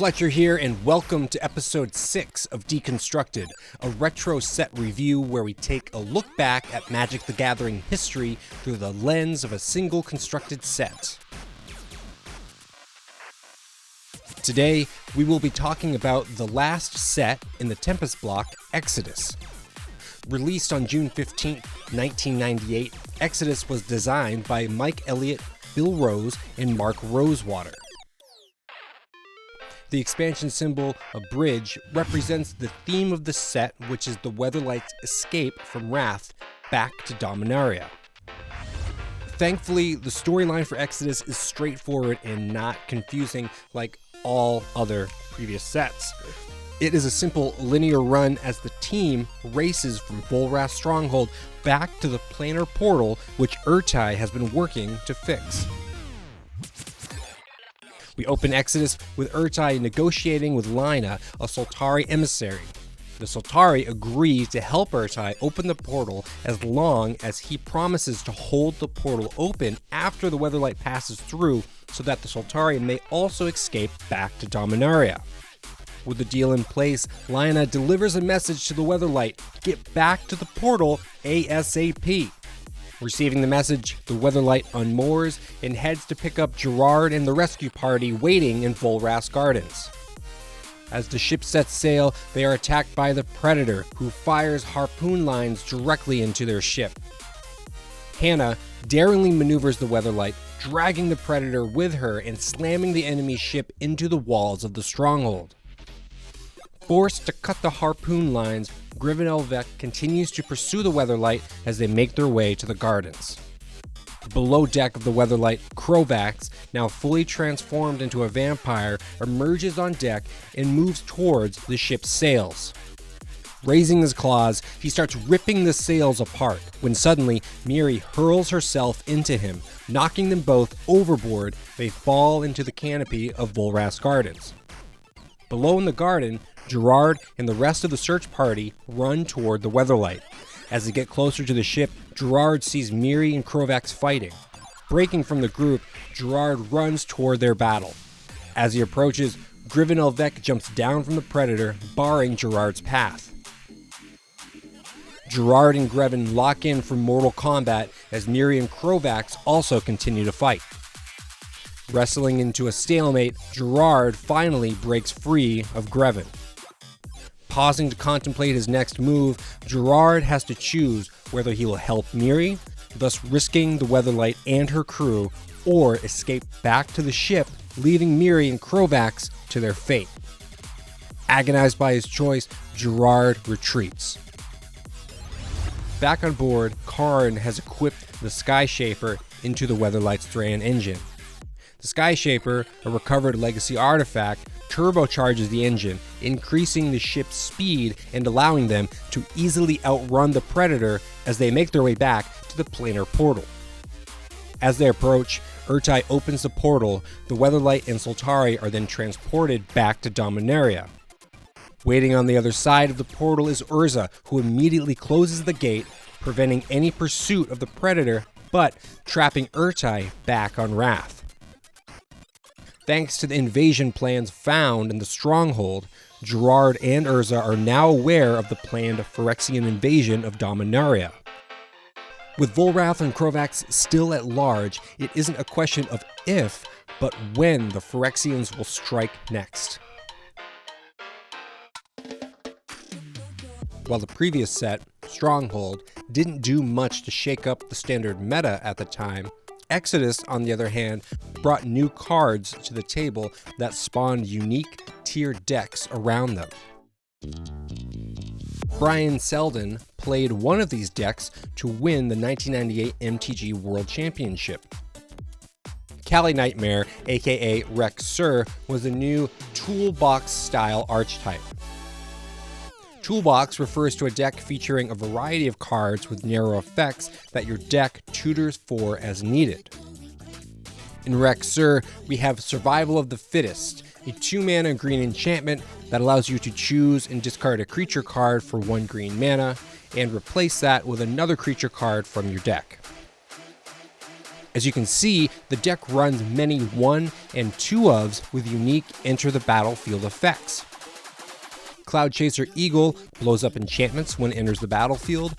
Fletcher here, and welcome to episode 6 of Deconstructed, a retro set review where we take a look back at Magic the Gathering history through the lens of a single constructed set. Today, we will be talking about the last set in the Tempest block, Exodus. Released on June 15, 1998, Exodus was designed by Mike Elliott, Bill Rose, and Mark Rosewater. The expansion symbol, a bridge, represents the theme of the set, which is the Weatherlight's escape from Rath back to Dominaria. Thankfully, the storyline for Exodus is straightforward and not confusing like all other previous sets. It is a simple linear run as the team races from Buelher's stronghold back to the planar portal, which Urtai has been working to fix. We open Exodus with Urtai negotiating with Lina, a Soltari emissary. The Soltari agree to help Urtai open the portal as long as he promises to hold the portal open after the Weatherlight passes through so that the Soltari may also escape back to Dominaria. With the deal in place, Lina delivers a message to the Weatherlight: get back to the portal ASAP. Receiving the message, the Weatherlight unmoors and heads to pick up Gerard and the rescue party waiting in Buelher's gardens. As the ship sets sail, they are attacked by the Predator, who fires harpoon lines directly into their ship. Hannah daringly maneuvers the Weatherlight, dragging the Predator with her and slamming the enemy ship into the walls of the stronghold. Forced to cut the harpoon lines, Buelher continues to pursue the Weatherlight as they make their way to the gardens. Below deck of the Weatherlight, Krovax, now fully transformed into a vampire, emerges on deck and moves towards the ship's sails. Raising his claws, he starts ripping the sails apart, when suddenly Miri hurls herself into him, knocking them both overboard. They fall into the canopy of Buelher's gardens. Below in the garden, Gerard and the rest of the search party run toward the Weatherlight. As they get closer to the ship, Gerard sees Miri and Krovax fighting. Breaking from the group, Gerard runs toward their battle. As he approaches, Buelher jumps down from the Predator, barring Gerard's path. Gerard and Grevin lock in for mortal combat as Miri and Krovax also continue to fight. Wrestling into a stalemate, Gerard finally breaks free of Grevin. Pausing to contemplate his next move, Gerard has to choose whether he will help Miri, thus risking the Weatherlight and her crew, or escape back to the ship, leaving Miri and Krovax to their fate. Agonized by his choice, Gerard retreats. Back on board, Karn has equipped the Sky Shaper into the Weatherlight's Thran engine. The Sky Shaper, a recovered legacy artifact, turbocharges the engine, increasing the ship's speed and allowing them to easily outrun the Predator as they make their way back to the planar portal. As they approach, Urtai opens the portal. The Weatherlight and Soltari are then transported back to Dominaria. Waiting on the other side of the portal is Urza, who immediately closes the gate, preventing any pursuit of the Predator, but trapping Urtai back on Rath. Thanks to the invasion plans found in the stronghold, Gerard and Urza are now aware of the planned Phyrexian invasion of Dominaria. With Buelher and Krovax still at large, it isn't a question of if, but when the Phyrexians will strike next. While the previous set, Stronghold, didn't do much to shake up the standard meta at the time, Exodus, on the other hand, brought new cards to the table that spawned unique tier decks around them. Brian Selden played one of these decks to win the 1998 MTG World Championship. Cali Nightmare, aka Rex Sur, was a new toolbox-style archetype. Toolbox refers to a deck featuring a variety of cards with narrow effects that your deck tutors for as needed. In Rex Sur, we have Survival of the Fittest, a 2-mana green enchantment that allows you to choose and discard a creature card for 1 green mana, and replace that with another creature card from your deck. As you can see, the deck runs many 1 and 2-ofs with unique enter the battlefield effects. Cloud Chaser Eagle blows up enchantments when it enters the battlefield.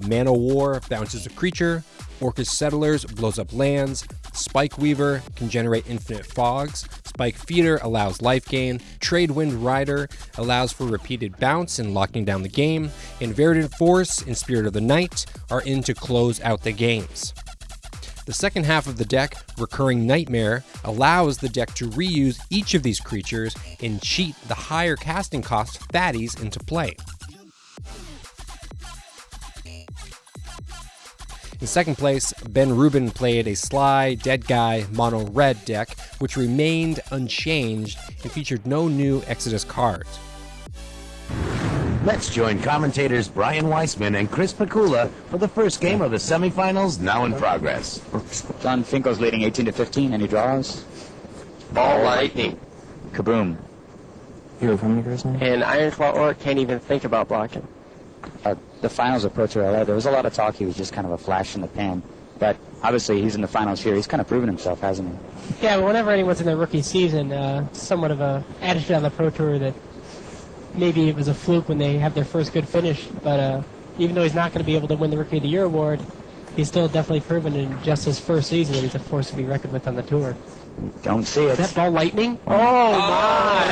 Mana War bounces a creature. Orcus Settlers blows up lands. Spike Weaver can generate infinite fogs. Spike Feeder allows life gain. Tradewind Rider allows for repeated bounce and locking down the game. And Verdant Force and Spirit of the Night are in to close out the games. The second half of the deck, Recurring Nightmare, allows the deck to reuse each of these creatures and cheat the higher casting cost fatties into play. In second place, Ben Rubin played a Sly, Dead Guy, Mono Red deck, which remained unchanged and featured no new Exodus cards. Let's join commentators Brian Weissman and Chris Pikula for the first game of the semifinals, now in progress. John Finkel's leading 18-15. Any draws? Ball lightning. Kaboom. You're from your first name? And Ironclaw Orc can't even think about blocking. The finals of Pro Tour LA, there was a lot of talk he was just kind of a flash in the pan. But obviously he's in the finals here. He's kind of proven himself, hasn't he? Yeah, but whenever anyone's in their rookie season, somewhat of a attitude on the Pro Tour that maybe it was a fluke when they have their first good finish, but even though he's not going to be able to win the Rookie of the Year award, he's still definitely proven in just his first season that he's a force to be reckoned with on the tour. Don't see it. Is that ball lightning? Oh, my!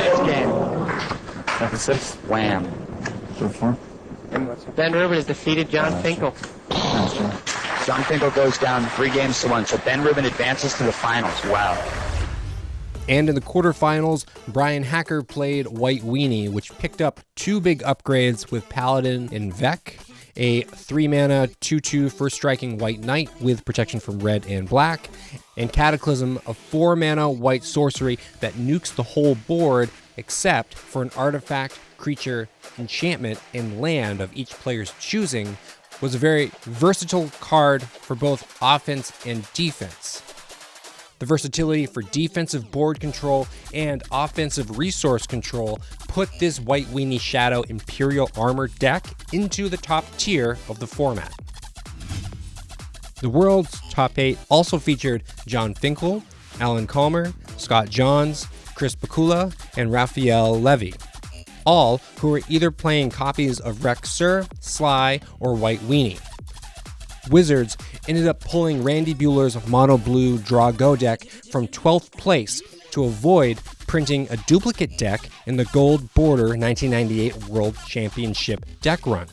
That's it. Wham. Ben Rubin has defeated John Finkel. John Finkel goes down 3-1, so Ben Rubin advances to the finals. Wow. And in the quarterfinals, Brian Hacker played White Weenie, which picked up 2 big upgrades with Paladin and Vec, a 3-mana 2/2 first striking White Knight with protection from red and black, and Cataclysm, a 4-mana white sorcery that nukes the whole board except for an artifact, creature, enchantment, and land of each player's choosing. Was a very versatile card for both offense and defense. The versatility for defensive board control and offensive resource control put this White Weenie Shadow Imperial Armor deck into the top tier of the format. The world's top 8 also featured John Finkel, Alan Calmer, Scott Johns, Chris Pikula, and Raphael Levy, all who were either playing copies of Rex Sur, Sly, or White Weenie. Wizards ended up pulling Randy Bueller's Mono Blue Draw Go deck from 12th place to avoid printing a duplicate deck in the Gold Border 1998 World Championship deck run.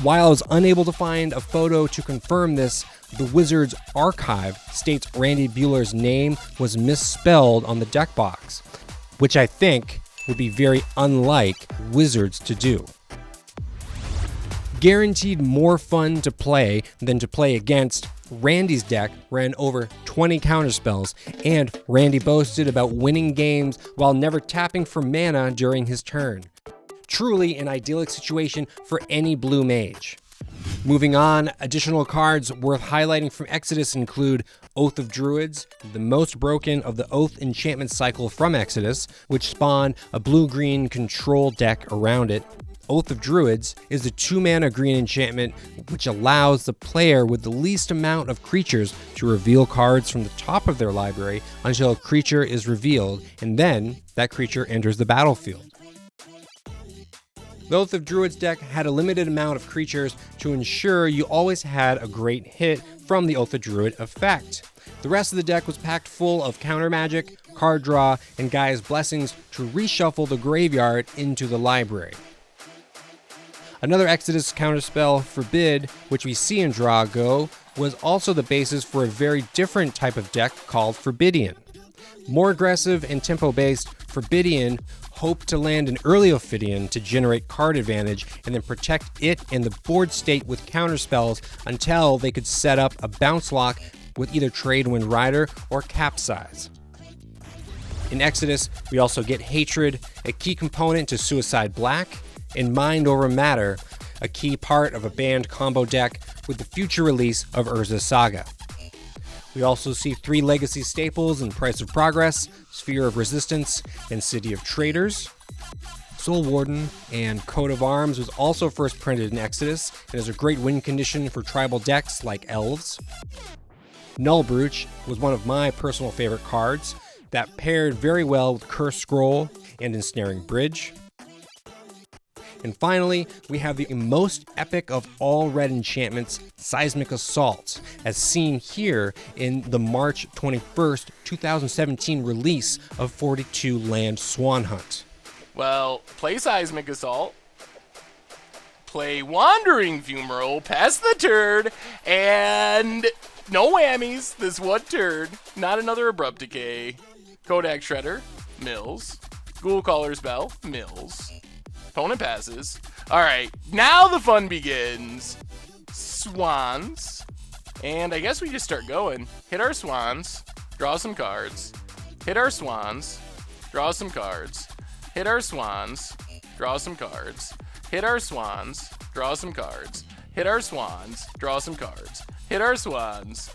While I was unable to find a photo to confirm this, the Wizards archive states Randy Bueller's name was misspelled on the deck box, which I think would be very unlike Wizards to do. Guaranteed more fun to play than to play against, Randy's deck ran over 20 counterspells, and Randy boasted about winning games while never tapping for mana during his turn. Truly an idyllic situation for any blue mage. Moving on, additional cards worth highlighting from Exodus include Oath of Druids, the most broken of the Oath enchantment cycle from Exodus, which spawned a blue-green control deck around it. Oath of Druids is a 2-mana green enchantment which allows the player with the least amount of creatures to reveal cards from the top of their library until a creature is revealed, and then that creature enters the battlefield. The Oath of Druids deck had a limited amount of creatures to ensure you always had a great hit from the Oath of Druid effect. The rest of the deck was packed full of counter magic, card draw, and Gaia's Blessings to reshuffle the graveyard into the library. Another Exodus counterspell, Forbid, which we see in Draw Go, was also the basis for a very different type of deck called Forbidian. More aggressive and tempo-based, Forbidian hoped to land an early Ophidian to generate card advantage and then protect it and the board state with counterspells until they could set up a bounce lock with either Tradewind Rider or Capsize. In Exodus, we also get Hatred, a key component to Suicide Black, and Mind Over Matter, a key part of a banned combo deck with the future release of Urza Saga. We also see 3 legacy staples in Price of Progress, Sphere of Resistance, and City of Traders. Soul Warden and Coat of Arms was also first printed in Exodus and is a great win condition for tribal decks like Elves. Nullbrooch was one of my personal favorite cards that paired very well with Curse Scroll and Ensnaring Bridge. And finally, we have the most epic of all red enchantments, Seismic Assault, as seen here in the March 21st, 2017 release of 42 Land Swan Hunt. Well, play Seismic Assault, play Wandering Fumarole, pass the turn, and no whammies, this one turn, not another Abrupt Decay. Kodak Shredder, mills. Ghoulcaller's Bell, mills. Opponent passes. Alright, now the fun begins. Swans. And I guess we just start going. Hit our swans, draw some cards. Hit our swans, draw some cards. Hit our swans, draw some cards. Hit our swans, draw some cards. Hit our swans, draw some cards. Hit our swans,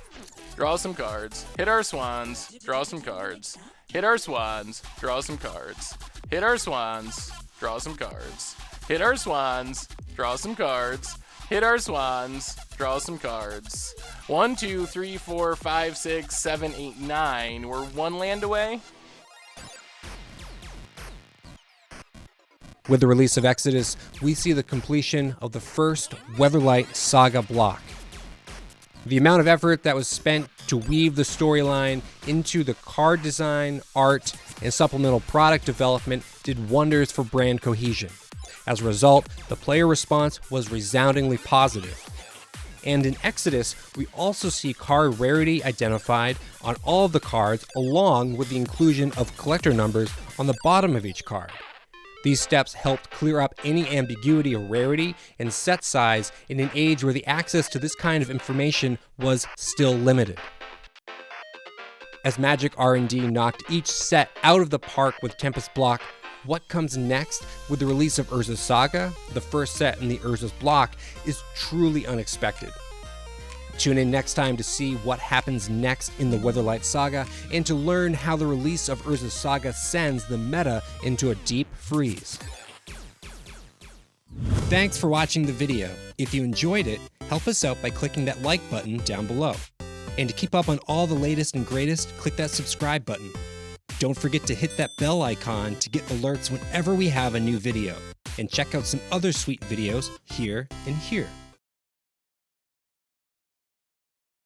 draw some cards. Hit our swans, draw some cards. Hit our swans, draw some cards. Hit our swans, draw some cards. Hit our swans, draw some cards. Hit our swans, draw some cards. 1, 2, 3, 4, 5, 6, 7, 8, 9. We're one land away. With the release of Exodus, we see the completion of the first Weatherlight saga block. The amount of effort that was spent to weave the storyline into the card design, art, and supplemental product development did wonders for brand cohesion. As a result, the player response was resoundingly positive. And in Exodus, we also see card rarity identified on all of the cards, along with the inclusion of collector numbers on the bottom of each card. These steps helped clear up any ambiguity of rarity and set size in an age where the access to this kind of information was still limited. As Magic R&D knocked each set out of the park with Tempest block, what comes next with the release of Urza's Saga, the first set in the Urza's block, is truly unexpected. Tune in next time to see what happens next in the Weatherlight Saga and to learn how the release of Urza's Saga sends the meta into a deep freeze. Thanks for watching the video. If you enjoyed it, help us out by clicking that like button down below. And to keep up on all the latest and greatest, click that subscribe button. Don't forget to hit that bell icon to get alerts whenever we have a new video. And check out some other sweet videos here and here.